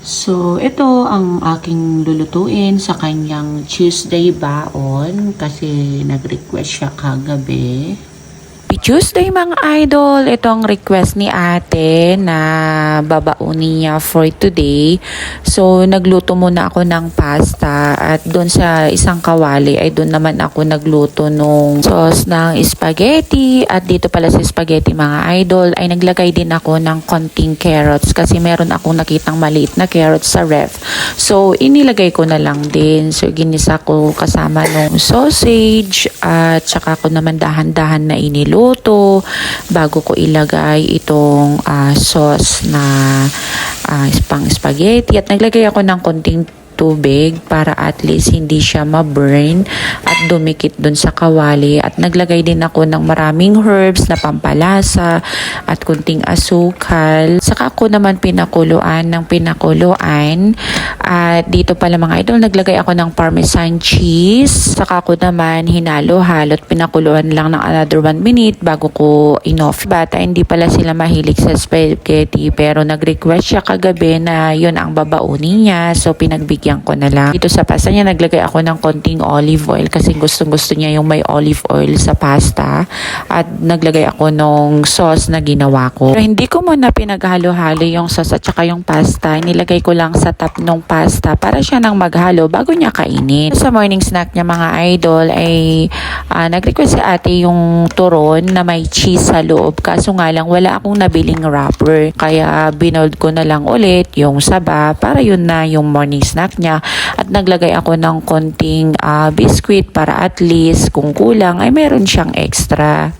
So, ito ang aking lulutuin sa kanyang Tuesday baon kasi nag-request siya kagabi. Tuesday mga idol, ito ang request ni ate na babaunin niya for today. So nagluto muna ako ng pasta at doon sa isang kawali ay doon naman ako nagluto nung sauce ng spaghetti. At dito pala sa spaghetti mga idol ay naglagay din ako ng konting carrots kasi meron akong nakitang maliit na carrots sa ref. So inilagay ko na lang din. So ginisa ko kasama nung sausage at saka ko naman dahan-dahan na iniluto bago ko ilagay itong sauce na pang spaghetti. At naglagay ako ng konting tubig para at least hindi siya ma-burn at dumikit dun sa kawali. At naglagay din ako ng maraming herbs na pampalasa at kunting asukal. Saka ako naman pinakuluan ng pinakuluan. At dito pala mga idol, naglagay ako ng parmesan cheese. Saka ako naman hinalo-halo at pinakuluan lang ng another 1 minute bago ko in-off. Bata, hindi pala sila mahilig sa spaghetti pero nag-request siya kagabi na yun ang babaunin niya. So pinagbigyan ko na lang. Dito sa pasta niya, naglagay ako ng konting olive oil kasi gustong-gusto niya yung may olive oil sa pasta. At naglagay ako nung sauce na ginawa ko. Pero hindi ko muna pinaghalo-halo yung sauce at saka yung pasta. Nilagay ko lang sa top nung pasta para siya nang maghalo bago niya kainin. Sa morning snack niya mga idol ay nag-request si ate yung turon na may cheese sa loob. Kaso nga lang wala akong nabiling wrapper. Kaya binold ko na lang ulit yung saba para yun na yung morning snack niya. At naglagay ako ng konting biscuit para at least kung kulang ay meron siyang extra.